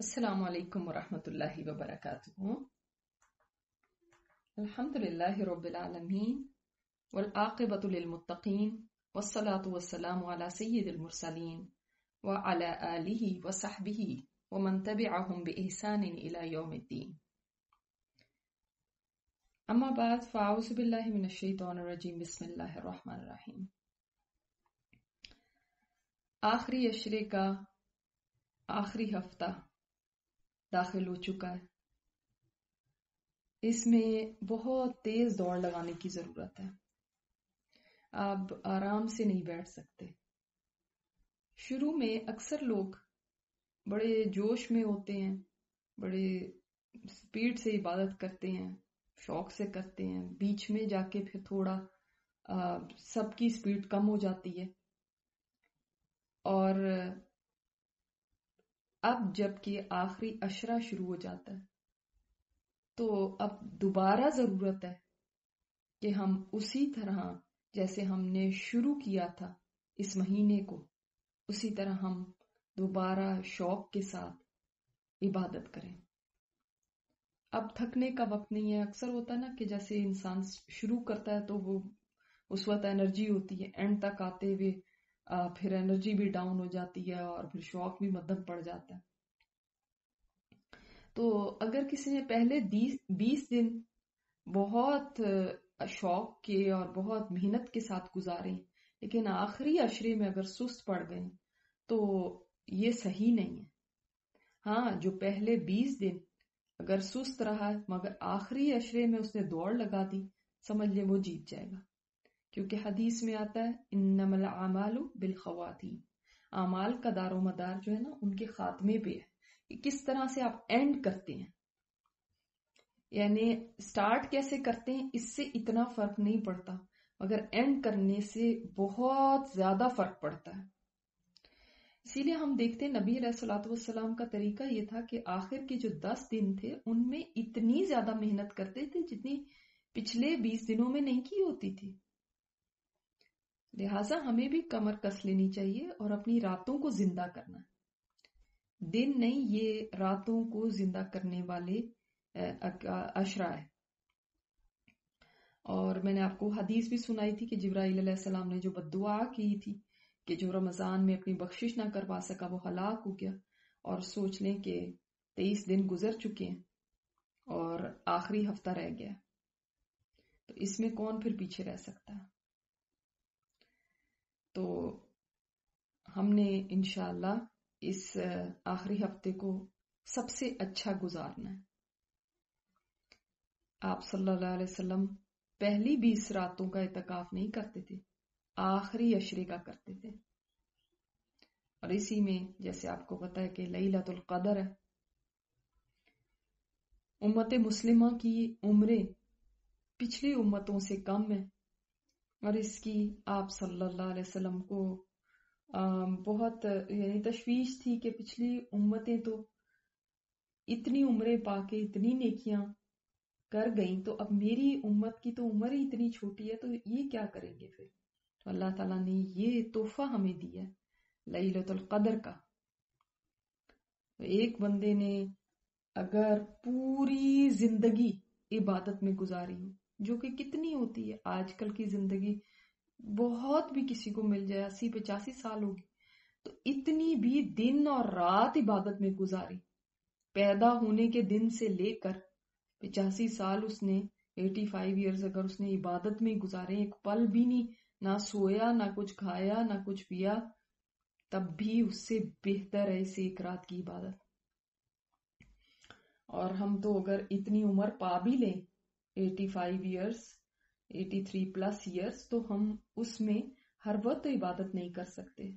السلام علیکم ورحمۃ اللہ وبرکاتہ۔ الحمد للہ رب العالمین والعاقبۃ للمتقین والصلاة والسلام علی سید المرسلین وعلی آلہ وصحبہ ومن تبعہم بإحسان الی یوم الدین۔ اما بعد فاعوذ باللہ من الشیطان الرجیم، بسم اللہ الرحمن الرحیم۔ آخری عشرے کا آخری ہفتہ داخل ہو چکا ہے۔ اس میں بہت تیز دوڑ لگانے کی ضرورت ہے۔ آپ آرام سے نہیں بیٹھ سکتے۔ شروع میں اکثر لوگ بڑے جوش میں ہوتے ہیں، بڑے سپیڈ سے عبادت کرتے ہیں، شوق سے کرتے ہیں، بیچ میں جا کے پھر تھوڑا سب کی سپیڈ کم ہو جاتی ہے، اور اب جب کہ آخری عشرہ شروع ہو جاتا ہے تو اب دوبارہ ضرورت ہے کہ ہم اسی طرح جیسے ہم نے شروع کیا تھا اس مہینے کو، اسی طرح ہم دوبارہ شوق کے ساتھ عبادت کریں۔ اب تھکنے کا وقت نہیں ہے۔ اکثر ہوتا ہے نا کہ جیسے انسان شروع کرتا ہے تو وہ اس وقت انرجی ہوتی ہے، اینڈ تک آتے ہوئے پھر انرجی بھی ڈاؤن ہو جاتی ہے اور پھر شوق بھی مدھم پڑ جاتا ہے۔ تو اگر کسی نے پہلے 20 دن بہت شوق کے اور بہت محنت کے ساتھ گزارے، لیکن آخری عشرے میں اگر سست پڑ گئے تو یہ صحیح نہیں ہے۔ ہاں، جو پہلے 20 دن اگر سست رہا مگر آخری عشرے میں اس نے دوڑ لگا دی، سمجھ لے وہ جیت جائے گا، کیونکہ حدیث میں آتا ہے انما الاعمال بالخواتیم، اعمال کا دار و مدار جو ہے نا ان کے خاتمے پہ ہے، کہ کس طرح سے آپ اینڈ کرتے ہیں، یعنی سٹارٹ کیسے کرتے ہیں اس سے اتنا فرق نہیں پڑتا، مگر اینڈ کرنے سے بہت زیادہ فرق پڑتا ہے۔ اسی لیے ہم دیکھتے ہیں نبی علیہ الصلوۃ والسلام کا طریقہ یہ تھا کہ آخر کے جو 10 دن تھے ان میں اتنی زیادہ محنت کرتے تھے جتنی پچھلے 20 دنوں میں نہیں کی ہوتی تھی۔ لہٰذا ہمیں بھی کمر کس لینی چاہیے اور اپنی راتوں کو زندہ کرنا ہے۔ دن نہیں، یہ راتوں کو زندہ کرنے والے عشرہ ہے۔ اور میں نے آپ کو حدیث بھی سنائی تھی کہ جبرائیل علیہ السلام نے جو بددعا کی تھی کہ جو رمضان میں اپنی بخشش نہ کروا سکا وہ ہلاک ہو گیا، اور سوچ لیں کہ 23 دن گزر چکے ہیں اور آخری ہفتہ رہ گیا، تو اس میں کون پھر پیچھے رہ سکتا ہے؟ تو ہم نے انشاءاللہ اس آخری ہفتے کو سب سے اچھا گزارنا ہے۔ آپ صلی اللہ علیہ وسلم پہلی 20 راتوں کا اعتکاف نہیں کرتے تھے، آخری عشرے کا کرتے تھے، اور اسی میں جیسے آپ کو پتا ہے کہ لیلۃ القدر ہے۔ امت مسلمہ کی عمریں پچھلی امتوں سے کم ہیں، اور اس کی آپ صلی اللہ علیہ وسلم کو بہت یعنی تشویش تھی کہ پچھلی امتیں تو اتنی عمریں پا کے اتنی نیکیاں کر گئیں، تو اب میری امت کی تو عمر ہی اتنی چھوٹی ہے، تو یہ کیا کریں گے پھر؟ تو اللہ تعالیٰ نے یہ تحفہ ہمیں دیا ہے لیلۃ القدر کا۔ ایک بندے نے اگر پوری زندگی عبادت میں گزاری ہو، جو کہ کتنی ہوتی ہے آج کل کی زندگی، بہت بھی کسی کو مل جائے 80-85 سال ہوگی، تو اتنی بھی دن اور رات عبادت میں گزاری، پیدا ہونے کے دن سے لے کر 85 سال اس نے 85 ایئرز اگر اس نے عبادت میں گزارے، ایک پل بھی نہیں، نہ سویا، نہ کچھ کھایا، نہ کچھ پیا، تب بھی اس سے بہتر ہے اس ایک رات کی عبادت۔ اور ہم تو اگر اتنی عمر پا بھی لیں 85 ایئرز 83 پلس ایئرز، تو ہم اس میں ہر وقت عبادت نہیں کر سکتے۔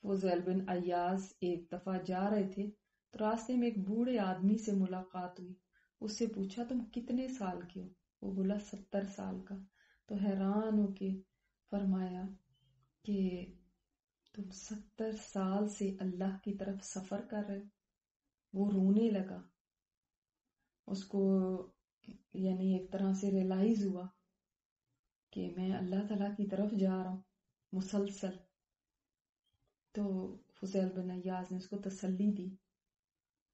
فضیل بن ایاز ایک دفعہ جا رہے تھے تو راستے میں ایک بوڑھے آدمی سے ملاقات ہوئی، اس سے پوچھا تم کتنے سال کے ہو؟ وہ بولا 70 سال کا۔ تو حیران ہو کے فرمایا کہ تم 70 سال سے اللہ کی طرف سفر کر رہے ہو؟ وہ رونے لگا، اس کو یعنی ایک طرح سے ریلائز ہوا کہ میں اللہ تعالیٰ کی طرف جا رہا ہوں مسلسل۔ تو فضیل بن عیاض نے اس کو تسلی دی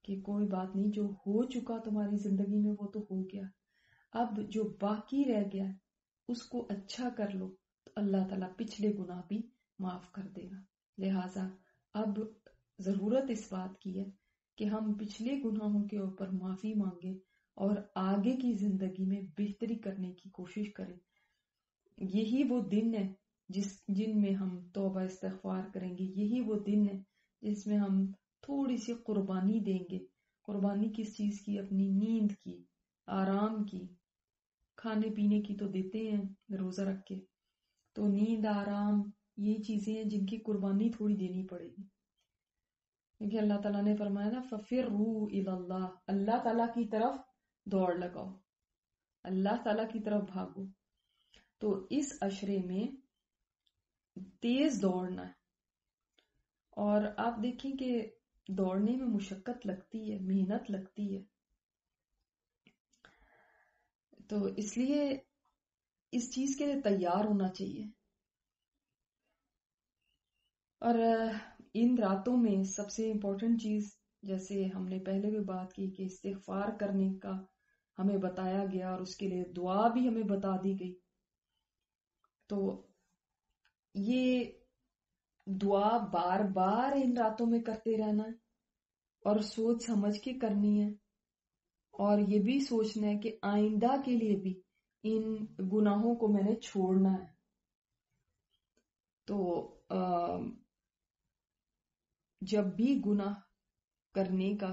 کہ کوئی بات نہیں، جو ہو چکا تمہاری زندگی میں وہ تو ہو گیا، اب جو باقی رہ گیا اس کو اچھا کر لو تو اللہ تعالیٰ پچھلے گناہ بھی معاف کر دے گا۔ لہٰذا اب ضرورت اس بات کی ہے کہ ہم پچھلے گناہوں کے اوپر معافی مانگیں اور آگے کی زندگی میں بہتری کرنے کی کوشش کریں۔ یہی وہ دن ہے جن میں ہم توبہ استغفار کریں گے، یہی وہ دن ہے جس میں ہم تھوڑی سی قربانی دیں گے۔ قربانی کس چیز کی؟ اپنی نیند کی، آرام کی، کھانے پینے کی تو دیتے ہیں روزہ رکھ کے، تو نیند، آرام، یہ چیزیں ہیں جن کی قربانی تھوڑی دینی پڑے گی، کیونکہ اللہ تعالیٰ نے فرمایا نا فَفِرُّوا إِلَى اللَّهِ، اللہ تعالیٰ کی طرف دوڑ لگاؤ، اللہ تعالیٰ کی طرف بھاگو۔ تو اس عشرے میں تیز دوڑنا ہے، اور آپ دیکھیں کہ دوڑنے میں مشقت لگتی ہے، محنت لگتی ہے، تو اس لیے اس چیز کے لیے تیار ہونا چاہیے۔ اور ان راتوں میں سب سے امپورٹنٹ چیز، جیسے ہم نے پہلے بھی بات کی کہ استغفار کرنے کا ہمیں بتایا گیا اور اس کے لیے دعا بھی ہمیں بتا دی گئی، تو یہ دعا بار بار ان راتوں میں کرتے رہنا ہے اور سوچ سمجھ کے کرنی ہے، اور یہ بھی سوچنا ہے کہ آئندہ کے لیے بھی ان گناہوں کو میں نے چھوڑنا ہے۔ تو جب بھی گناہ کرنے کا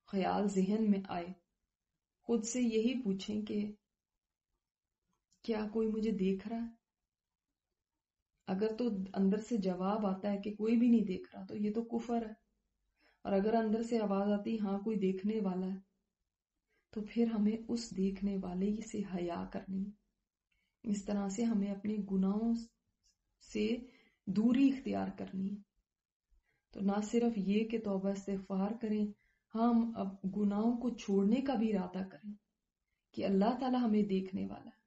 خیال ذہن میں آئے، خود سے یہی پوچھیں کہ کیا کوئی مجھے دیکھ رہا ہے؟ اگر تو اندر سے جواب آتا ہے کہ کوئی بھی نہیں دیکھ رہا تو یہ تو کفر ہے، اور اگر اندر سے آواز آتی ہاں کوئی دیکھنے والا ہے، تو پھر ہمیں اس دیکھنے والے سے حیا کرنی ہے۔ اس طرح سے ہمیں اپنے گناہوں سے دوری اختیار کرنی ہے۔ تو نہ صرف یہ کہ توبہ استغفار کریں، ہم اب گناہوں کو چھوڑنے کا بھی ارادہ کریں کہ اللہ تعالیٰ ہمیں دیکھنے والا ہے۔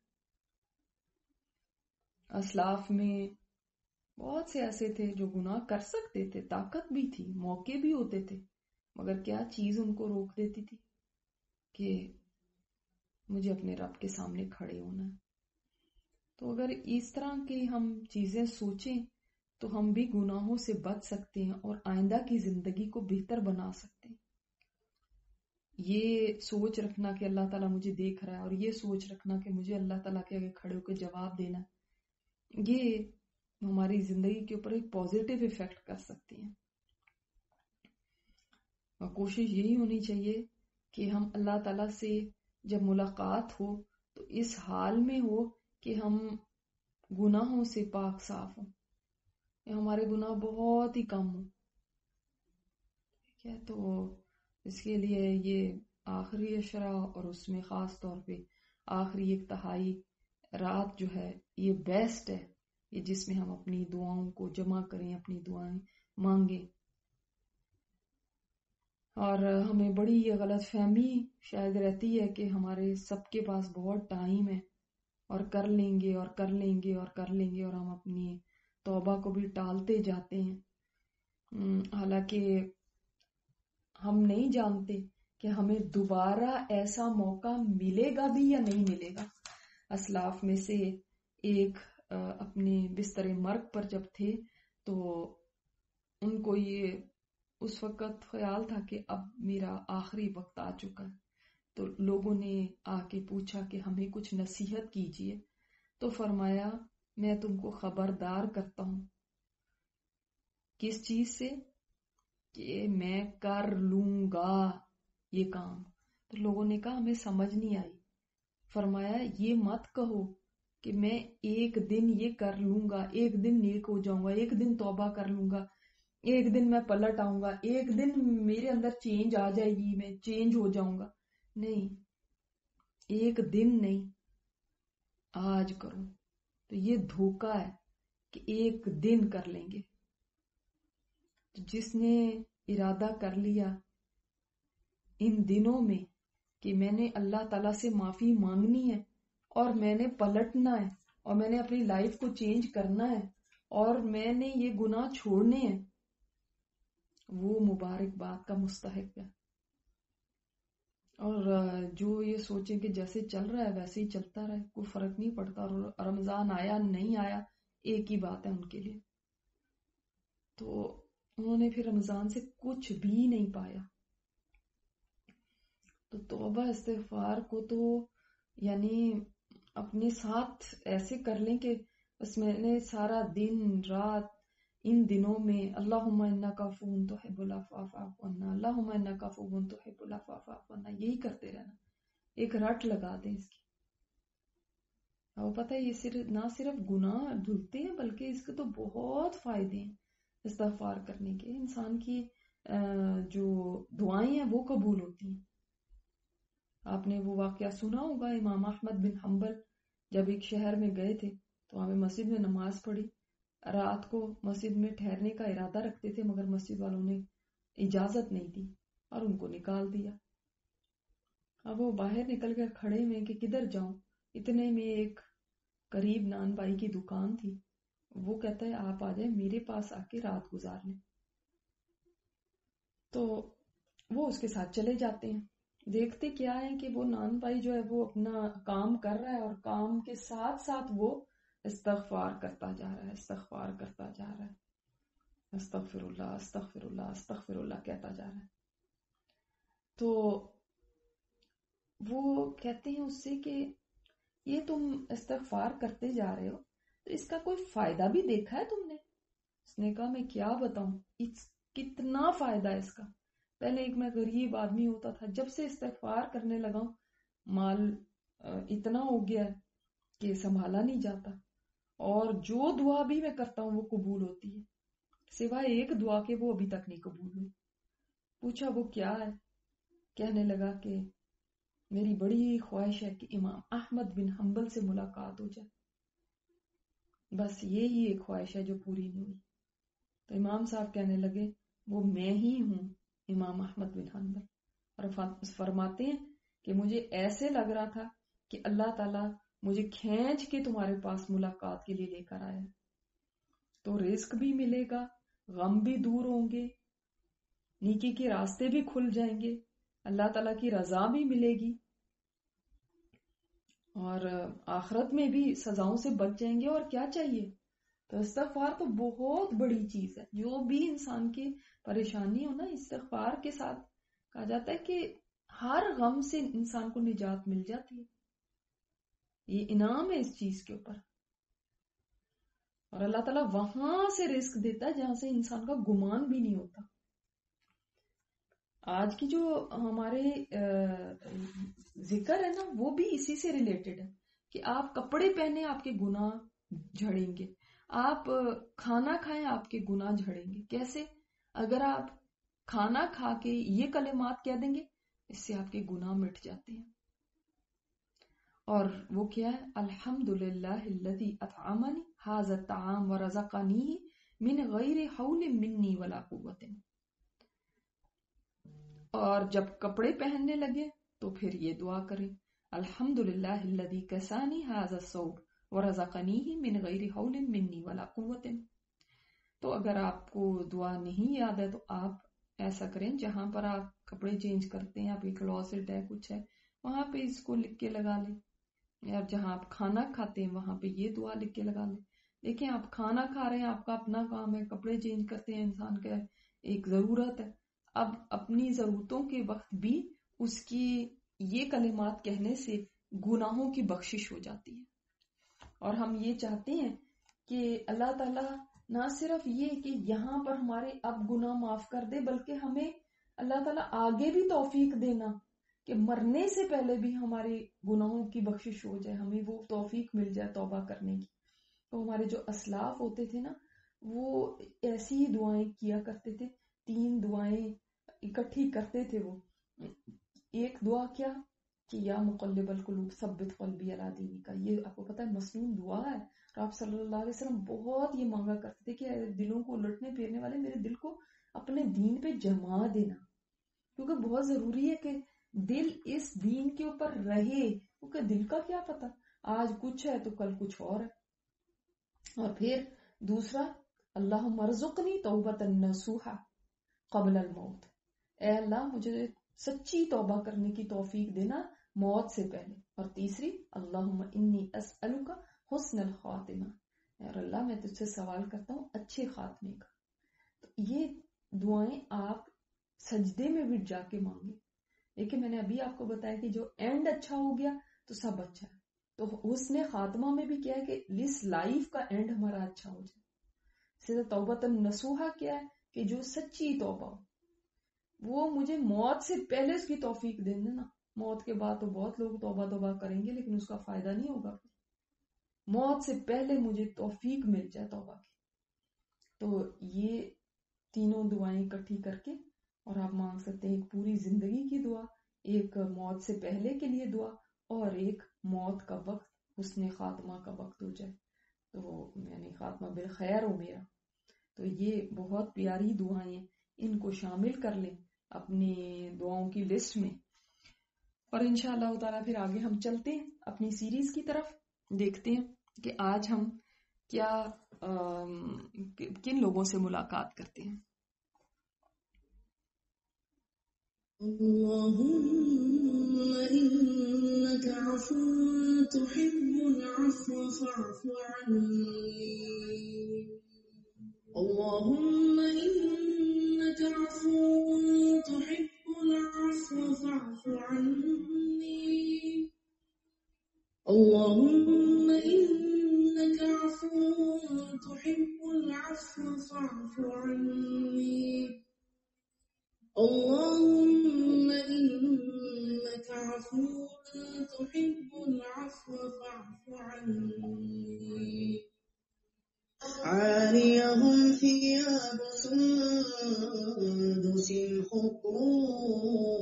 اسلاف میں بہت سے ایسے تھے جو گناہ کر سکتے تھے، طاقت بھی تھی، موقع بھی ہوتے تھے، مگر کیا چیز ان کو روک دیتی تھی؟ کہ مجھے اپنے رب کے سامنے کھڑے ہونا ہے۔ تو اگر اس طرح کی ہم چیزیں سوچیں تو ہم بھی گناہوں سے بچ سکتے ہیں اور آئندہ کی زندگی کو بہتر بنا سکتے ہیں۔ یہ سوچ رکھنا کہ اللہ تعالیٰ مجھے دیکھ رہا ہے، اور یہ سوچ رکھنا کہ مجھے اللہ تعالیٰ کے آگے کھڑے ہو کے جواب دینا، یہ ہماری زندگی کے اوپر ایک پازیٹیو ایفیکٹ کر سکتی ہیں۔ اور کوشش یہی ہونی چاہیے کہ ہم اللہ تعالیٰ سے جب ملاقات ہو تو اس حال میں ہو کہ ہم گناہوں سے پاک صاف ہوں، ہمارے گناہ بہت ہی کم ہوں۔ ٹھیک ہے، تو اس کے لیے یہ آخری عشرہ اور اس میں خاص طور پہ آخری ایک تہائی رات جو ہے یہ بیسٹ ہے، یہ جس میں ہم اپنی دعاؤں کو جمع کریں، اپنی دعائیں مانگیں۔ اور ہمیں بڑی یہ غلط فہمی شاید رہتی ہے کہ ہمارے سب کے پاس بہت ٹائم ہے اور کر لیں گے اور کر لیں گے اور کر لیں گے، اور ہم اپنی توبہ کو بھی ٹالتے جاتے ہیں، حالانکہ ہم نہیں جانتے کہ ہمیں دوبارہ ایسا موقع ملے گا بھی یا نہیں ملے گا۔ اسلاف میں سے ایک اپنے بستر مرگ پر جب تھے تو ان کو یہ اس وقت خیال تھا کہ اب میرا آخری وقت آ چکا ہے، تو لوگوں نے آ کے پوچھا کہ ہمیں کچھ نصیحت کیجیے، تو فرمایا میں تم کو خبردار کرتا ہوں۔ کس چیز سے؟ کہ میں کر لوں گا یہ کام۔ تو لوگوں نے کہا ہمیں سمجھ نہیں آئی۔ فرمایا یہ مت کہو کہ میں ایک دن یہ کر لوں گا، ایک دن نیک ہو جاؤں گا، ایک دن توبہ کر لوں گا، ایک دن میں پلٹ آؤں گا، ایک دن میرے اندر چینج آ جائے گی، میں چینج ہو جاؤں گا۔ نہیں، ایک دن نہیں، آج کرو۔ تو یہ دھوکہ ہے کہ ایک دن کر لیں گے۔ جس نے ارادہ کر لیا ان دنوں میں کہ میں نے اللہ تعالیٰ سے معافی مانگنی ہے اور میں نے پلٹنا ہے اور میں نے اپنی لائف کو چینج کرنا ہے اور میں نے یہ گناہ چھوڑنے ہیں، وہ مبارکباد کا مستحق ہے. اور جو یہ سوچیں کہ جیسے چل رہا ہے ویسے ہی چلتا رہے، کوئی فرق نہیں پڑتا، اور رمضان آیا نہیں آیا ایک ہی بات ہے ان کے لیے. تو انہوں نے پھر رمضان سے کچھ بھی نہیں پایا. تو توبہ استغفار کو تو یعنی اپنے ساتھ ایسے کر لیں کہ بس میں نے سارا دن رات ان دنوں میں اللہم انک عفو تحب العفو فاعف عنا، اللہم انک عفو تحب العفو فاعف عنا، یہی کرتے رہنا. ایک رٹ لگا دیں اس کی. وہ پتہ ہے یہ نہ صرف گناہ دھلتے ہیں بلکہ اس کے تو بہت فائدے ہیں استغفار کرنے کے. انسان کی جو دعائیں ہیں وہ قبول ہوتی ہیں. آپ نے وہ واقعہ سنا ہوگا، امام احمد بن حنبل جب ایک شہر میں گئے تھے تو وہاں مسجد میں نماز پڑھی. رات کو مسجد میں ٹھہرنے کا ارادہ رکھتے تھے مگر مسجد والوں نے اجازت نہیں دی اور ان کو نکال دیا. اب وہ باہر نکل کر کھڑے ہوئے کہ کدھر جاؤں. اتنے میں ایک قریب نان بائی کی دکان تھی. وہ کہتا ہے آپ آ جائیں میرے پاس آ کے رات گزار لیں. تو وہ اس کے ساتھ چلے جاتے ہیں. دیکھتے کیا ہے کہ وہ نان بھائی جو ہے وہ اپنا کام کر رہا ہے اور کام کے ساتھ ساتھ وہ استغفار کرتا جا رہا ہے، استغفار کرتا جا رہا ہے، استغفر اللہ استغفر اللہ استغفر اللہ کہتا جا رہا ہے. تو وہ کہتے ہیں اس سے کہ یہ تم استغفار کرتے جا رہے ہو تو اس کا کوئی فائدہ بھی دیکھا ہے تم نے؟ اس نے کہا میں کیا بتاؤں کتنا فائدہ ہے اس کا. پہلے ایک میں غریب آدمی ہوتا تھا، جب سے استغفار کرنے لگا ہوں مال اتنا ہو گیا ہے کہ سنبھالا نہیں جاتا، اور جو دعا بھی میں کرتا ہوں وہ قبول ہوتی ہے، سوائے ایک دعا کے وہ ابھی تک نہیں قبول ہوئی. پوچھا وہ کیا ہے؟ کہنے لگا کہ میری بڑی خواہش ہے کہ امام احمد بن حنبل سے ملاقات ہو جائے، بس یہی ایک خواہش ہے جو پوری نہیں ہوئی. تو امام صاحب کہنے لگے وہ میں ہی ہوں امام احمد بن حنبل. اور فرماتے ہیں کہ مجھے ایسے لگ رہا تھا کہ اللہ تعالیٰ مجھے کھینچ کے تمہارے پاس ملاقات کے لیے لے کر آیا. تو رزق بھی ملے گا، غم بھی دور ہوں گے، نیکی کے راستے بھی کھل جائیں گے، اللہ تعالیٰ کی رضا بھی ملے گی، اور آخرت میں بھی سزاؤں سے بچ جائیں گے. اور کیا چاہیے؟ تو استغفار تو بہت بڑی چیز ہے. جو بھی انسان کی پریشانی ہو نا، استغفار کے ساتھ کہا جاتا ہے کہ ہر غم سے انسان کو نجات مل جاتی ہے. یہ انعام ہے اس چیز کے اوپر. اور اللہ تعالیٰ وہاں سے رزق دیتا ہے جہاں سے انسان کا گمان بھی نہیں ہوتا. آج کی جو ہمارے ذکر ہے نا وہ بھی اسی سے ریلیٹڈ ہے کہ آپ کپڑے پہنے آپ کے گناہ جھڑیں گے، آپ کھانا کھائیں آپ کے گناہ جھڑیں گے. کیسے؟ اگر آپ کھانا کھا کے یہ کلمات کہہ دیں گے اس سے آپ کے گناہ مٹ جاتے ہیں. اور وہ کیا ہے؟ الحمدللہ الذی اطعمنی ھذا الطعام ورزقنی من غیر حول منی ولا قوت. اور جب کپڑے پہننے لگے تو پھر یہ دعا کریں الحمدللہ الذی کسانی ھذا الثوب ورزقنی من غیر حول منی ولا قوت. تو اگر آپ کو دعا نہیں یاد ہے تو آپ ایسا کریں جہاں پر آپ کپڑے چینج کرتے ہیں، آپ ایک کلوزٹ ہے کچھ ہے وہاں پہ اس کو لکھ کے لگا لیں، یا جہاں آپ کھانا کھاتے ہیں وہاں پہ یہ دعا لکھ کے لگا لیں. دیکھیں آپ کھانا کھا رہے ہیں، آپ کا اپنا کام ہے، کپڑے چینج کرتے ہیں انسان کا ایک ضرورت ہے. اب اپنی ضرورتوں کے وقت بھی اس کی یہ کلمات کہنے سے گناہوں کی بخشش ہو جاتی ہے. اور ہم یہ چاہتے ہیں کہ اللہ تعالیٰ نہ صرف یہ کہ یہاں پر ہمارے اب گناہ معاف کر دے، بلکہ ہمیں اللہ تعالیٰ آگے بھی توفیق دینا کہ مرنے سے پہلے بھی ہمارے گناہوں کی بخشش ہو جائے، ہمیں وہ توفیق مل جائے توبہ کرنے کی. تو ہمارے جو اسلاف ہوتے تھے نا وہ ایسی ہی دعائیں کیا کرتے تھے، 3 دعائیں اکٹھی کرتے تھے. وہ ایک دعا کیا کہ یا مقلب القلوب ثبت قلبی علی دینک، یہ آپ کو پتا ہے مسنون دعا ہے. اور آپ صلی اللہ علیہ وسلم بہت یہ مانگا کرتے تھے کہ دلوں کو الٹنے پھیرنے والے میرے دل کو اپنے دین پہ جما دینا، کیونکہ بہت ضروری ہے کہ دل اس دین کے اوپر رہے، کیونکہ دل کا کیا پتا آج کچھ ہے تو کل کچھ اور ہے. اور پھر دوسرا اللہم ارزقنی توبۃ نصوحا، قبل الموت، اے اللہ مجھے سچی توبہ کرنے کی توفیق دینا موت سے پہلے. اور تیسری اللہم انی اسألک حسن الخاتمہ، اور اللہ میں تجھ سے سوال کرتا ہوں اچھے خاتمے کا. تو یہ دعائیں آپ سجدے میں بھی جا کے مانگیں. لیکن میں نے ابھی آپ کو بتایا کہ جو اینڈ اچھا ہو گیا تو سب اچھا ہے. تو حسن خاتمہ میں بھی کیا ہے کہ اس لائف کا اینڈ ہمارا اچھا ہو جائے. سیدھا توبۃ النصوحہ کیا ہے کہ جو سچی توبہ ہو، وہ مجھے موت سے پہلے اس کی توفیق دے دینا. موت کے بعد تو بہت لوگ توبہ کریں گے لیکن اس کا فائدہ نہیں ہوگا. موت سے پہلے مجھے توفیق مل جائے توبہ کی. تو یہ تینوں دعائیں اکٹھی کر کے اور آپ مانگ سکتے ہیں ایک پوری زندگی کی دعا، ایک موت سے پہلے کے لیے دعا، اور ایک موت کا وقت حسن خاتمہ کا وقت ہو جائے تو یعنی خاتمہ بالخیر ہو میرا. تو یہ بہت پیاری دعائیں ہیں، ان کو شامل کر لیں اپنی دعاؤں کی لسٹ میں. اور انشاءاللہ تعالیٰ پھر آگے ہم چلتے ہیں اپنی سیریز کی طرف، دیکھتے ہیں کہ آج ہم کیا کن لوگوں سے ملاقات کرتے ہیں. اللهم إنك عفو تحب العفو فاعف عني. اللهم إنك عفو تحب العفو فاعف عني. اللهم إنك عفو تحب العفو فاعف عني. اللهم إنك عفو تحب العفو فاعف عني. عاليهم ثياب سندس خضر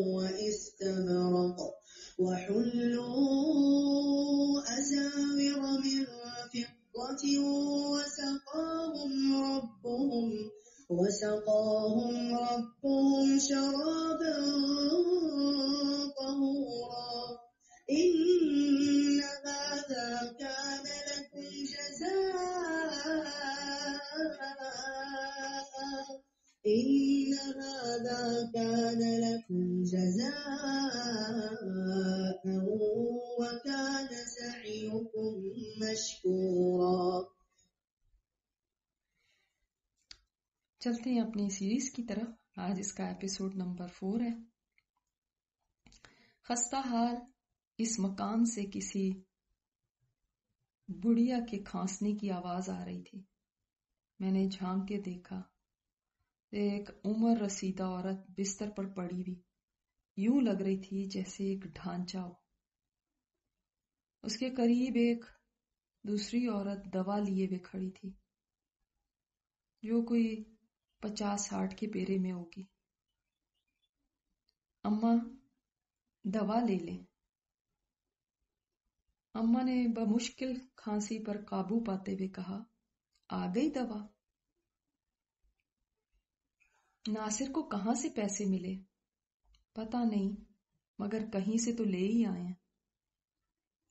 واستبرق وحلوا أساور من فضة وسقاهم ربهم شرابا طهورا. إن هذا كان لكم جزاء وكان سعيكم مشكورا. چلتے ہیں اپنی سیریز کی طرف. آج اس کا ایپیسوڈ نمبر 4 ہے. خستہ حال اس مکان سے کسی بڑھیا کے کھانسنے کی آواز آ رہی تھی. میں نے جھانک کے دیکھا. ایک عمر رسیدہ عورت بستر پر پڑی ہوئی یوں لگ رہی تھی جیسے ایک ڈھانچہ ہو. اس کے قریب ایک دوسری عورت دوا لیے ہوئے کھڑی تھی جو کوئی 50-60 کے پیرے میں ہوگی. اماں دوا لے لیں. اماں نے بمشکل کھانسی پر قابو پاتے ہوئے کہا، آ گئی دوا؟ ناصر کو کہاں سے پیسے ملے؟ پتہ نہیں، مگر کہیں سے تو لے ہی آئے ہیں.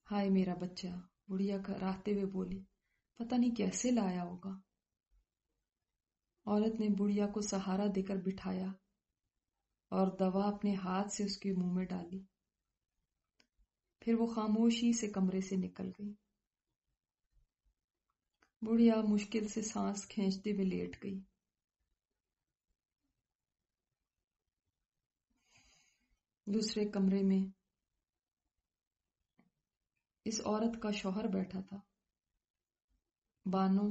ہائے میرا بچہ، بڑھیا کراتے ہوئے بولی، پتہ نہیں کیسے لایا ہوگا. عورت نے بڑھیا کو سہارا دے کر بٹھایا اور دوا اپنے ہاتھ سے اس کے منہ میں ڈالی. پھر وہ خاموشی سے کمرے سے نکل گئی. بڑھیا مشکل سے سانس کھینچتے ہوئے لیٹ گئی. دوسرے کمرے میں اس عورت کا شوہر بیٹھا تھا. بانو،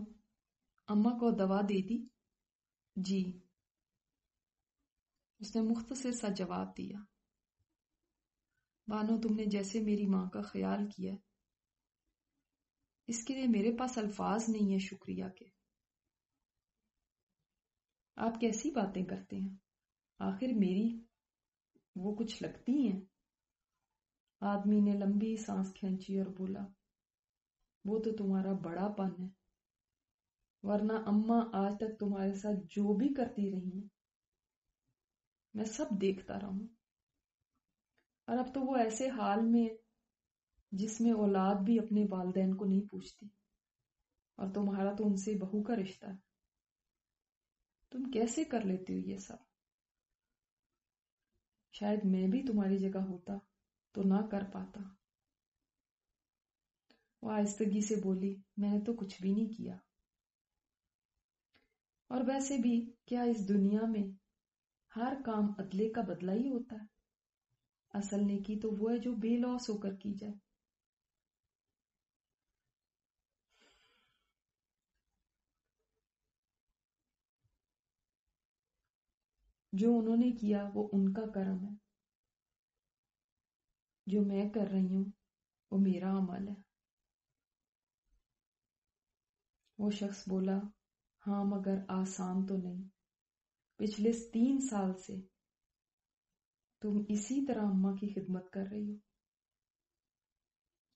اماں کو دوا دے دی؟ جی. اس نے مختصر سا جواب دیا. بانو، تم نے جیسے میری ماں کا خیال کیا اس کے لیے میرے پاس الفاظ نہیں ہے شکریہ کے. آپ کیسی باتیں کرتے ہیں؟ آخر میری وہ کچھ لگتی ہیں؟ آدمی نے لمبی سانس کھینچی اور بولا، وہ تو تمہارا بڑا پن ہے، ورنہ اماں آج تک تمہارے ساتھ جو بھی کرتی رہی ہیں میں سب دیکھتا رہا ہوں. اور اب تو وہ ایسے حال میں جس میں اولاد بھی اپنے والدین کو نہیں پوچھتی، اور تمہارا تو ان سے بہو کا رشتہ ہے. تم کیسے کر لیتی ہو یہ سب؟ شاید میں بھی تمہاری جگہ ہوتا تو نہ کر پاتا۔ وہ آہستگی سے بولی، میں نے تو کچھ بھی نہیں کیا، اور ویسے بھی کیا اس دنیا میں ہر کام عدلے کا بدلہ ہی ہوتا ہے؟ اصل نیکی تو وہ ہے جو بے لوث ہو کر کی جائے۔ جو انہوں نے کیا وہ ان کا کرم ہے، جو میں کر رہی ہوں وہ میرا عمل ہے۔ وہ شخص بولا، ہاں مگر آسان تو نہیں۔ پچھلے 3 سال سے تم اسی طرح اماں کی خدمت کر رہی ہو۔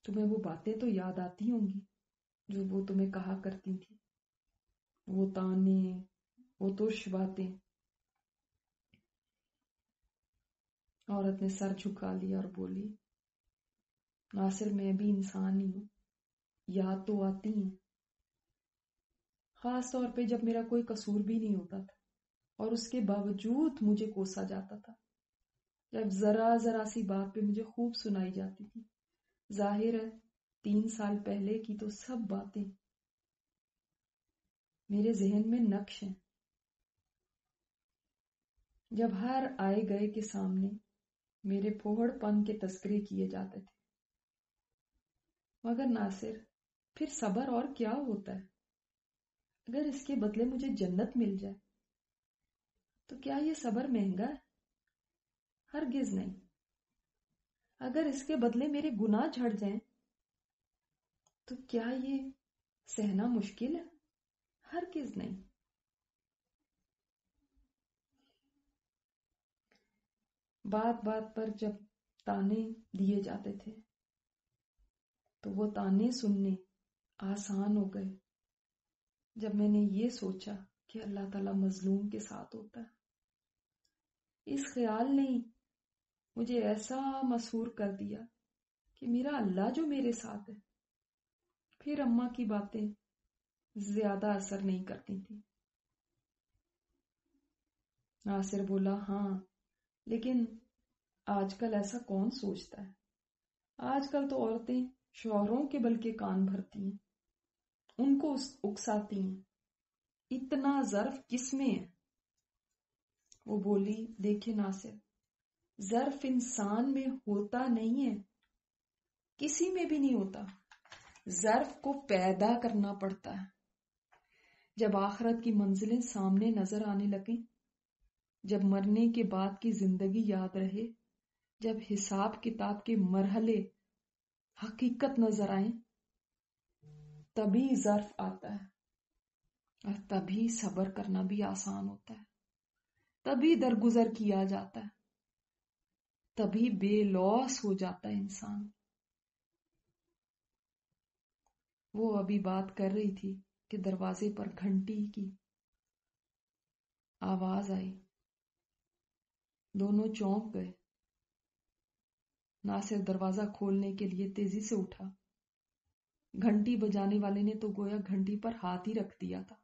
تمہیں وہ باتیں تو یاد آتی ہوں گی جو وہ تمہیں کہا کرتی تھی، وہ تانے، وہ ترش باتیں۔ عورت نے سر جھکا لیا اور بولی، ناصر میں بھی انسان ہی ہوں، یاد تو آتی ہیں، خاص طور پہ جب میرا کوئی قصور بھی نہیں ہوتا تھا اور اس کے باوجود مجھے کوسا جاتا تھا، جب ذرا ذرا سی بات پہ مجھے خوب سنائی جاتی تھی۔ ظاہر ہے 3 سال پہلے کی تو سب باتیں میرے ذہن میں نقش ہیں، جب ہر آئے گئے کے سامنے میرے پھوہڑ پن کے تذکرے کیے جاتے تھے۔ مگر ناصر، پھر صبر اور کیا ہوتا ہے؟ اگر اس کے بدلے مجھے جنت مل جائے تو کیا یہ صبر مہنگا ہے؟ ہرگز نہیں۔ اگر اس کے بدلے میرے گناہ جھڑ جائیں تو کیا یہ سہنا مشکل ہے؟ ہرگز نہیں۔ بات بات پر جب تانے دیے جاتے تھے تو وہ تانے سننے آسان ہو گئے جب میں نے یہ سوچا کہ اللہ تعالیٰ مظلوم کے ساتھ ہوتا ہے۔ اس خیال نے مجھے ایسا مسحور کر دیا کہ میرا اللہ جو میرے ساتھ ہے، پھر اماں کی باتیں زیادہ اثر نہیں کرتی تھی۔ ناصر بولا، ہاں لیکن آج کل ایسا کون سوچتا ہے؟ آج کل تو عورتیں شوہروں کے بلکہ کان بھرتی ہیں، ان کو اکساتی ہیں، اتنا ظرف کس میں ہے؟ وہ بولی، دیکھے ناصر، ظرف انسان میں ہوتا نہیں ہے، کسی میں بھی نہیں ہوتا، ظرف کو پیدا کرنا پڑتا ہے۔ جب آخرت کی منزلیں سامنے نظر آنے لگیں، جب مرنے کے بعد کی زندگی یاد رہے، جب حساب کتاب کے مرحلے حقیقت نظر آئیں، تبھی ظرف آتا ہے، اور تبھی صبر کرنا بھی آسان ہوتا ہے، تبھی درگزر کیا جاتا ہے، تبھی بے لوث ہو جاتا ہے انسان۔ وہ ابھی بات کر رہی تھی کہ دروازے پر گھنٹی کی آواز آئی۔ دونوں چونک گئے۔ ناصر دروازہ کھولنے کے لیے تیزی سے اٹھا۔ گھنٹی بجانے والے نے تو گویا گھنٹی پر ہاتھ ہی رکھ دیا تھا۔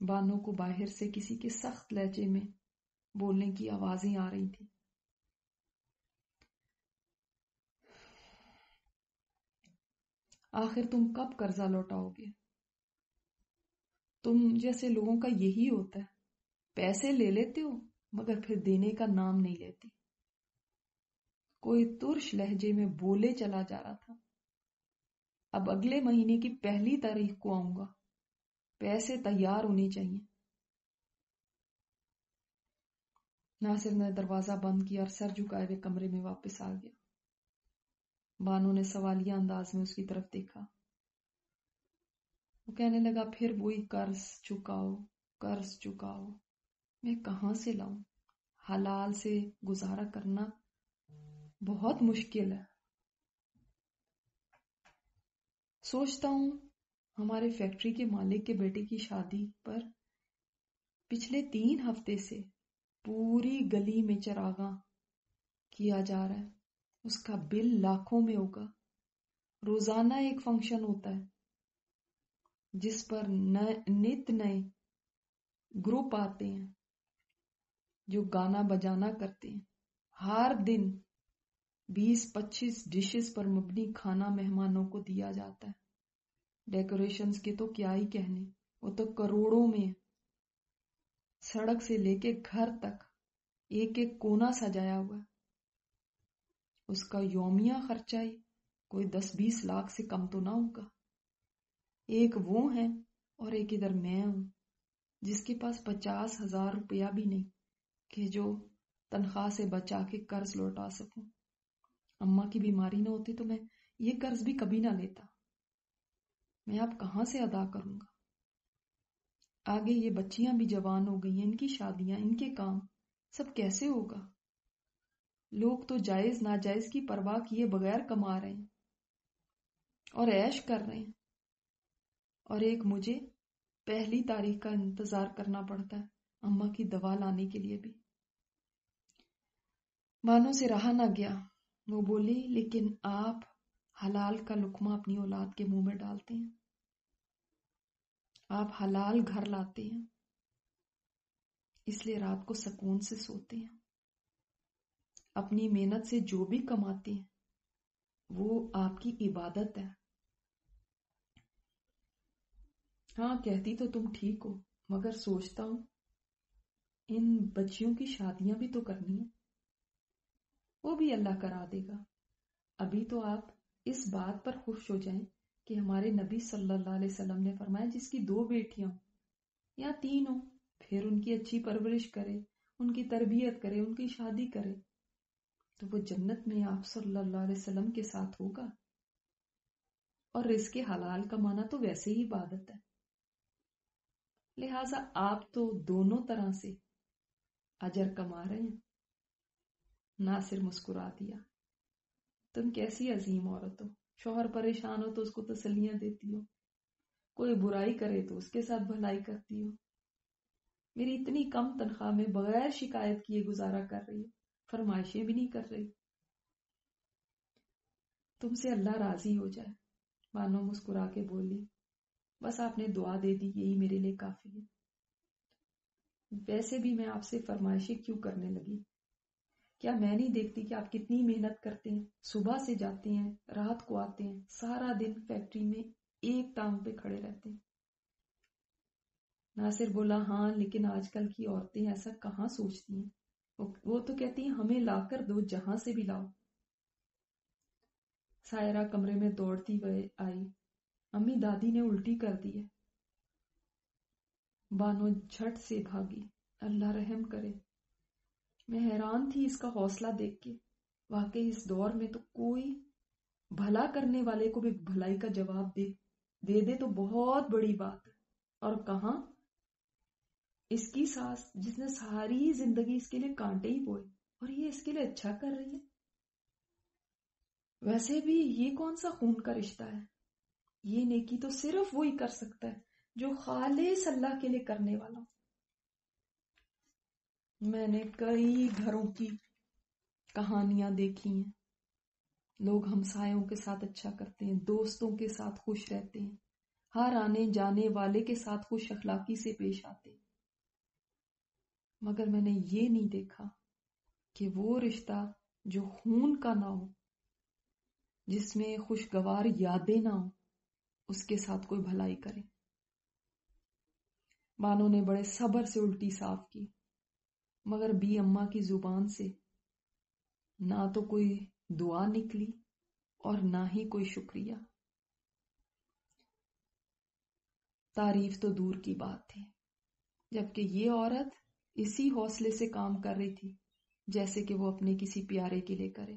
بانو کو باہر سے کسی کے سخت لہجے میں بولنے کی آوازیں آ رہی تھی۔ آخر تم کب قرضہ لوٹاؤ گے؟ تم جیسے لوگوں کا یہی ہوتا ہے، پیسے لے لیتے ہو مگر پھر دینے کا نام نہیں لیتے۔ کوئی ترش لہجے میں بولے چلا جا رہا تھا، اب اگلے مہینے کی 1 تاریخ کو آؤں گا، پیسے تیار ہونے چاہیے۔ ناصر نے دروازہ بند کیا اور سر جھکائے ہوئے کمرے میں واپس آ گیا۔ بانو نے سوالیہ انداز میں اس کی طرف دیکھا۔ وہ کہنے لگا، پھر وہی قرض چکاؤ، قرض چکاؤ، میں کہاں سے لاؤں؟ حلال سے گزارا کرنا بہت مشکل ہے۔ سوچتا ہوں ہمارے فیکٹری کے مالک کے بیٹے کی شادی پر پچھلے 3 ہفتے سے پوری گلی میں چراغاں کیا جا رہا ہے، اس کا بل لاکھوں میں ہوگا۔ روزانہ ایک فنکشن ہوتا ہے جس پر نت نئے گروپ آتے ہیں، جو گانا بجانا کرتے ہیں. ہر دن 20-25 ڈشز پر مبنی کھانا مہمانوں کو دیا جاتا ہے. ڈیکوریشنز کے تو کیا ہی کہنے، وہ تو کروڑوں میں. سڑک سے لے کے گھر تک ایک ایک کونا سجایا ہوا ہے. اس کا یومیہ خرچہ ہی کوئی 10-20 لاکھ سے کم تو نہ ہوگا. ایک وہ ہے اور ایک ادھر میں ہوں جس کے پاس 50,000 روپیہ بھی نہیں کہ جو تنخواہ سے بچا کے قرض لوٹا سکوں. اماں کی بیماری نہ ہوتی تو میں یہ قرض بھی کبھی نہ لیتا. میں اب کہاں سے ادا کروں گا؟ آگے یہ بچیاں بھی جوان ہو گئی ہیں، ان کی شادیاں، ان کے کام، سب کیسے ہوگا؟ لوگ تو جائز ناجائز کی پرواہ کیے بغیر کما رہے ہیں اور عیش کر رہے ہیں، اور ایک مجھے 1 تاریخ کا انتظار کرنا پڑتا ہے اماں کی دوا لانے کے لیے بھی. مانو سے رہا نہ گیا. وہ بولی لیکن آپ حلال کا لقمہ اپنی اولاد کے منہ میں ڈالتے ہیں، آپ حلال گھر لاتے ہیں، اس لیے رات کو سکون سے سوتے ہیں. اپنی محنت سے جو بھی کماتے ہیں وہ آپ کی عبادت ہے. ہاں کہتی تو تم ٹھیک ہو، مگر سوچتا ہوں ان بچیوں کی شادیاں بھی تو کرنی ہیں، وہ بھی اللہ کرا دے گا. ابھی تو آپ اس بات پر خوش ہو جائیں کہ ہمارے نبی صلی اللہ علیہ وسلم نے فرمایا جس کی 2 بیٹیاں ہوں یا 3 ہوں، پھر ان کی اچھی پرورش کرے، ان کی تربیت کرے، ان کی شادی کرے تو وہ جنت میں آپ صلی اللہ علیہ وسلم کے ساتھ ہوگا. اور رزق حلال کمانا تو ویسے ہی عبادت ہے، لہٰذا آپ تو دونوں طرح سے اجر کما رہے ہیں. ناصر مسکرا دیا. تم کیسی عظیم عورت ہو، شوہر پریشان ہو تو اس کو تسلیاں دیتی ہو، کوئی برائی کرے تو اس کے ساتھ بھلائی کرتی ہو. میری اتنی کم تنخواہ میں بغیر شکایت کیے گزارا کر رہی ہو، فرمائشیں بھی نہیں کر رہی. تم سے اللہ راضی ہو جائے. بانو مسکرا کے بولی بس آپ نے دعا دے دی، یہی میرے لیے کافی ہے. ویسے بھی میں آپ سے فرمائشیں کیوں کرنے لگی؟ کیا میں نہیں دیکھتی کہ آپ کتنی محنت کرتے ہیں؟ صبح سے جاتے ہیں، رات کو آتے ہیں، سارا دن فیکٹری میں ایک ٹانگ پہ کھڑے رہتے ہیں. ناصر بولا ہاں لیکن آج کل کی عورتیں ایسا کہاں سوچتی ہیں، وہ تو کہتی ہیں ہمیں لا کر دو، جہاں سے بھی لاؤ. سائرہ کمرے میں دوڑتی ہوئے آئی. امی دادی نے الٹی کر دی ہے. بانو جھٹ سے بھاگی. اللہ رحم کرے. میں حیران تھی اس کا حوصلہ دیکھ کے. واقعی اس دور میں تو کوئی بھلا کرنے والے کو بھی بھلائی کا جواب دے تو بہت بڑی بات ہے. اور کہاں اس کی ساس جس نے ساری زندگی اس کے لیے کانٹے ہی بوئے اور یہ اس کے لیے اچھا کر رہی ہے. ویسے بھی یہ کون سا خون کا رشتہ ہے؟ یہ نیکی تو صرف وہی کر سکتا ہے جو خالص اللہ کے لیے کرنے والا. میں نے کئی گھروں کی کہانیاں دیکھی ہیں. لوگ ہمسایوں کے ساتھ اچھا کرتے ہیں، دوستوں کے ساتھ خوش رہتے ہیں، ہر آنے جانے والے کے ساتھ خوش اخلاقی سے پیش آتے ہیں. مگر میں نے یہ نہیں دیکھا کہ وہ رشتہ جو خون کا نہ ہو، جس میں خوشگوار یادیں نہ ہو، اس کے ساتھ کوئی بھلائی کرے. بانو نے بڑے صبر سے الٹی صاف کی، مگر بی اماں کی زبان سے نہ تو کوئی دعا نکلی اور نہ ہی کوئی شکریہ. تعریف تو دور کی بات تھی، جبکہ یہ عورت اسی حوصلے سے کام کر رہی تھی جیسے کہ وہ اپنے کسی پیارے کے لیے کرے.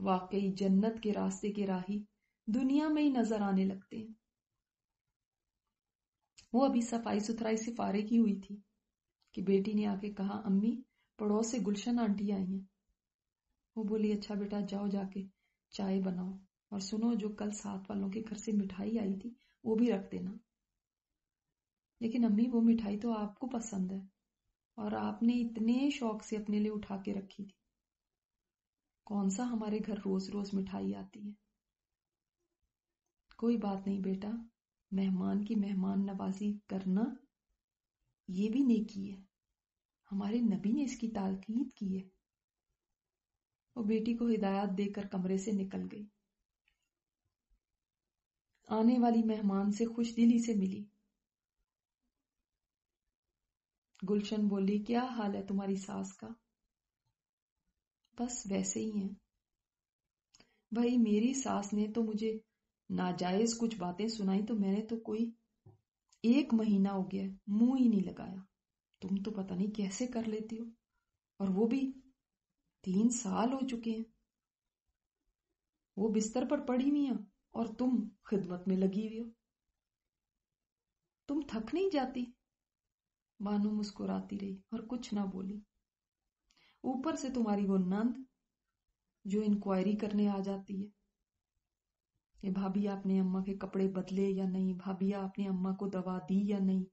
واقعی جنت کے راستے کے راہی دنیا میں ہی نظر آنے لگتے ہیں. وہ ابھی صفائی ستھرائی سے فارغ ہی ہوئی تھی کہ بیٹی نے آ کے کہا امی پڑوس سے گلشن آنٹی آئی ہیں. وہ بولی اچھا بیٹا جاؤ جا کے چائے بناؤ، اور سنو جو کل ساتھ والوں کے گھر سے مٹھائی آئی تھی وہ بھی رکھ دینا. لیکن امی وہ مٹھائی تو آپ کو پسند ہے اور آپ نے اتنے شوق سے اپنے لیے اٹھا کے رکھی تھی، کون سا ہمارے گھر روز روز مٹھائی آتی ہے. کوئی بات نہیں بیٹا، مہمان کی مہمان نوازی کرنا یہ بھی نیکی ہے. ہمارے نبی نے اس کی تاکید کی ہے. وہ بیٹی کو ہدایات دے کر کمرے سے نکل گئی. آنے والی مہمان سے خوش دلی سے ملی. گلشن بولی کیا حال ہے تمہاری ساس کا؟ بس ویسے ہی ہیں. بھائی میری ساس نے تو مجھے ناجائز کچھ باتیں سنائی تو میں نے تو کوئی 1 مہینہ ہو گیا منہ ہی نہیں لگایا. تم تو پتہ نہیں کیسے کر لیتی ہو، اور وہ بھی 3 سال ہو چکے ہیں. وہ بستر پر پڑی ہوئی ہیں اور تم خدمت میں لگی ہوئی ہو. تم تھک نہیں جاتی؟ بانو مسکراتی رہی اور کچھ نہ بولی. اوپر سے تمہاری وہ نند جو انکوائری کرنے آ جاتی ہے کہ بھابھی آپ نے اماں کے کپڑے بدلے یا نہیں، بھابھی آپ نے اماں کو دوا دی یا نہیں.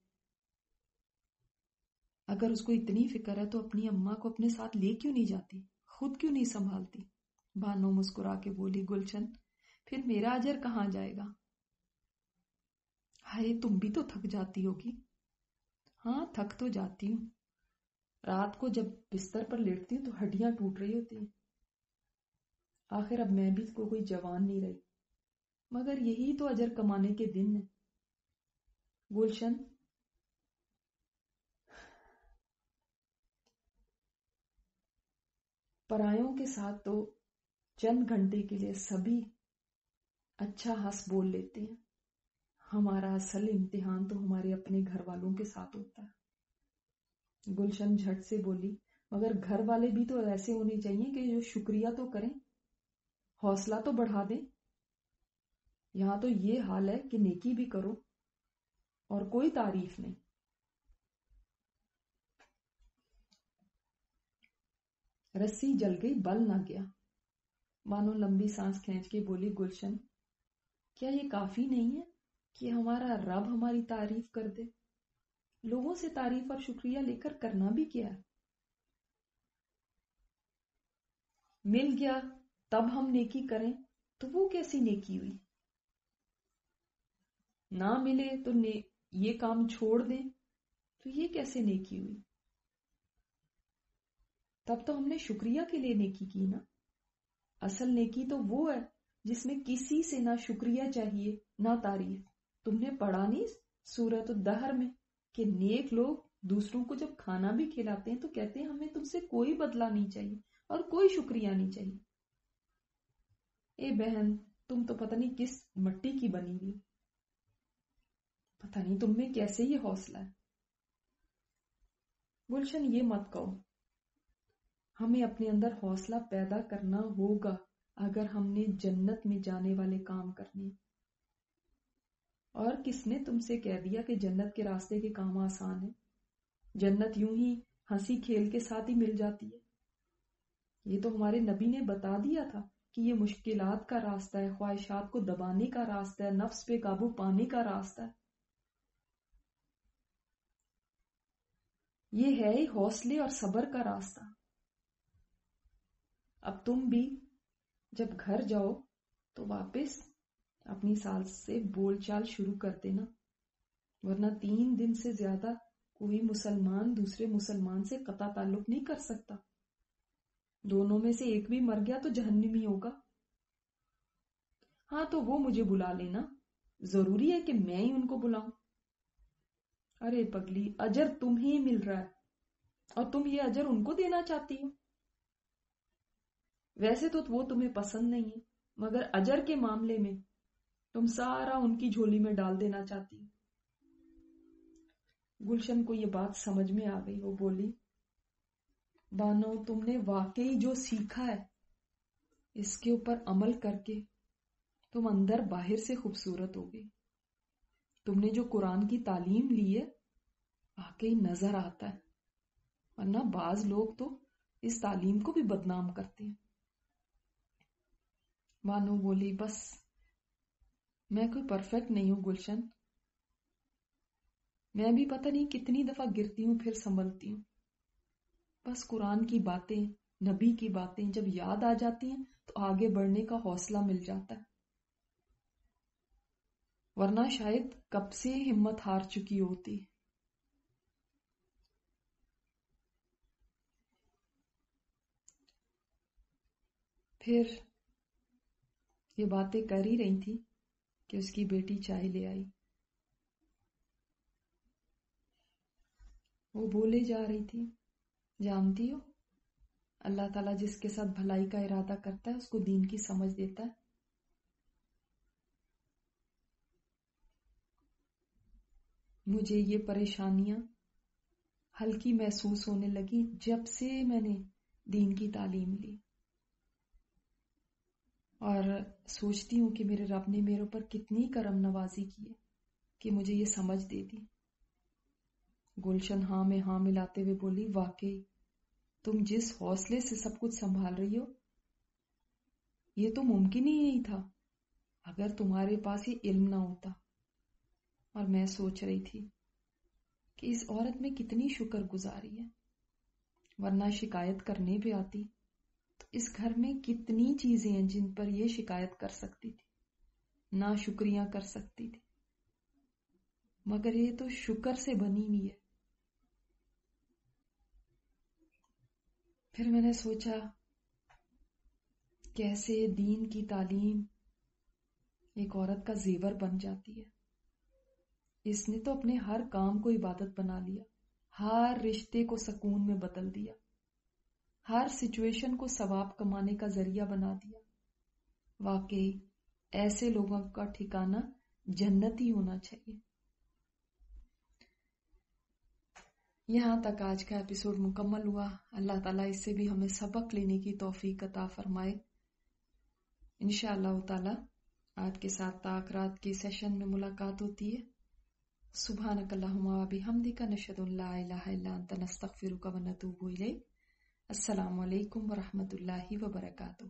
اگر اس کو اتنی فکر ہے تو اپنی اماں کو اپنے ساتھ لے کیوں نہیں جاتی، خود کیوں نہیں سنبھالتی؟ بانو مسکرا کے بولی گلشن پھر میرا اجر کہاں جائے گا؟ ہائے تم بھی تو تھک جاتی ہوگی. ہاں تھک تو جاتی ہوں. رات کو جب بستر پر لیٹتی ہوں تو ہڈیاں ٹوٹ رہی ہوتی ہیں. آخر اب میں بھی کوئی جوان نہیں رہی، مگر یہی تو اجر کمانے کے دن ہیں. گلشن پرایوں کے ساتھ تو چند گھنٹے کے لیے سبھی اچھا ہنس بول لیتے ہیں. ہمارا اصل امتحان تو ہمارے اپنے گھر والوں کے ساتھ ہوتا ہے. گلشن جھٹ سے بولی مگر گھر والے بھی تو ایسے ہونے چاہیے کہ جو شکریہ تو کریں، حوصلہ تو بڑھا دیں. یہاں تو یہ حال ہے کہ نیکی بھی کرو اور کوئی تعریف نہیں. رسی جل گئی بل نہ گیا. بانو لمبی سانس کھینچ کے بولی گلشن کیا یہ کافی نہیں ہے کہ ہمارا رب ہماری تعریف کر دے؟ لوگوں سے تعریف اور شکریہ لے کر کرنا بھی کیا ہے؟ مل گیا تب ہم نیکی کریں تو وہ کیسی نیکی ہوئی؟ نہ ملے تو یہ کام چھوڑ دیں تو یہ کیسے نیکی ہوئی؟ تب تو ہم نے شکریہ کے لیے نیکی کی نا. اصل نیکی تو وہ ہے جس میں کسی سے نہ شکریہ چاہیے نہ تعریف. تم نے پڑھا نہیں سورۃ الدہر میں کہ نیک لوگ دوسروں کو جب کھانا بھی کھلاتے ہیں تو کہتے ہیں ہمیں تم سے کوئی بدلہ نہیں چاہیے اور کوئی شکریہ نہیں چاہیے. اے بہن تم تو پتہ نہیں کس مٹی کی بنی ہوئی، پتہ نہیں تم میں کیسے یہ حوصلہ ہے. گلشن یہ مت کہو. ہمیں اپنے اندر حوصلہ پیدا کرنا ہوگا اگر ہم نے جنت میں جانے والے کام کرنے. اور کس نے تم سے کہہ دیا کہ جنت کے راستے کے کام آسان ہیں؟ جنت یوں ہی ہنسی کھیل کے ساتھ ہی مل جاتی ہے. یہ تو ہمارے نبی نے بتا دیا تھا کہ یہ مشکلات کا راستہ ہے، خواہشات کو دبانے کا راستہ ہے، نفس پہ قابو پانے کا راستہ ہے. یہ ہے ہی حوصلے اور صبر کا راستہ. اب تم بھی جب گھر جاؤ تو واپس اپنی ساس سے بول چال شروع کر دینا، ورنہ 3 دن سے زیادہ کوئی مسلمان دوسرے مسلمان سے قطع تعلق نہیں کر سکتا. دونوں میں سے ایک بھی مر گیا تو جہنمی ہوگا. ہاں تو وہ مجھے بلا لینا، ضروری ہے کہ میں ہی ان کو بلاؤں؟ ارے پگلی اجر تمہیں مل رہا ہے اور تم یہ اجر ان کو دینا چاہتی ہو. ویسے تو وہ تمہیں پسند نہیں ہے مگر اجر کے معاملے میں تم سارا ان کی جھولی میں ڈال دینا چاہتی ہو. گلشن کو یہ بات سمجھ میں آ گئی. وہ بولی بانو تم نے واقعی جو سیکھا ہے اس کے اوپر عمل کر کے تم اندر باہر سے خوبصورت ہو گئی. تم نے جو قرآن کی تعلیم لی ہے واقعی نظر آتا ہے، ورنہ بعض لوگ تو اس تعلیم کو بھی بدنام کرتے ہیں. بانو بولی بس میں کوئی پرفیکٹ نہیں ہوں گلشن، میں بھی پتہ نہیں کتنی دفعہ گرتی ہوں پھر سنبھلتی ہوں. بس قرآن کی باتیں، نبی کی باتیں جب یاد آ جاتی ہیں تو آگے بڑھنے کا حوصلہ مل جاتا ہے، ورنہ شاید کب سے ہمت ہار چکی ہوتی. پھر یہ باتیں کر ہی رہی تھی کہ اس کی بیٹی چائے لے آئی. وہ بولے جا رہی تھی، جانتی ہو اللہ تعالیٰ جس کے ساتھ بھلائی کا ارادہ کرتا ہے اس کو دین کی سمجھ دیتا ہے. مجھے یہ پریشانیاں ہلکی محسوس ہونے لگی جب سے میں نے دین کی تعلیم لی، اور سوچتی ہوں کہ میرے رب نے میرے اوپر کتنی کرم نوازی کی ہے کہ مجھے یہ سمجھ دے دی. گلشن ہاں میں ہاں ملاتے ہوئے بولی، واقعی تم جس حوصلے سے سب کچھ سنبھال رہی ہو یہ تو ممکن ہی نہیں تھا اگر تمہارے پاس یہ علم نہ ہوتا. اور میں سوچ رہی تھی کہ اس عورت میں کتنی شکر گزاری ہے، ورنہ شکایت کرنے پہ آتی تو اس گھر میں کتنی چیزیں ہیں جن پر یہ شکایت کر سکتی تھی، نا شکریاں کر سکتی تھی، مگر یہ تو شکر سے بنی ہوئی ہے. پھر میں نے سوچا کیسے دین کی تعلیم ایک عورت کا زیور بن جاتی ہے. اس نے تو اپنے ہر کام کو عبادت بنا لیا، ہر رشتے کو سکون میں بدل دیا، ہر سچویشن کو ثواب کمانے کا ذریعہ بنا دیا. واقعی ایسے لوگوں کا ٹھکانہ جنت ہی ہونا چاہیے. یہاں تک آج کا ایپیسوڈ مکمل ہوا. اللہ تعالیٰ اس سے بھی ہمیں سبق لینے کی توفیق عطا فرمائے. انشاءاللہ تعالیٰ آج کے ساتھ تاخرات کی سیشن میں ملاقات ہوتی ہے. سبحانک اللہم و بحمدک، نشہد ان لا الہ الا انت، نستغفرک و نتوب الیک. السلام علیکم ورحمۃ اللہ وبرکاتہ.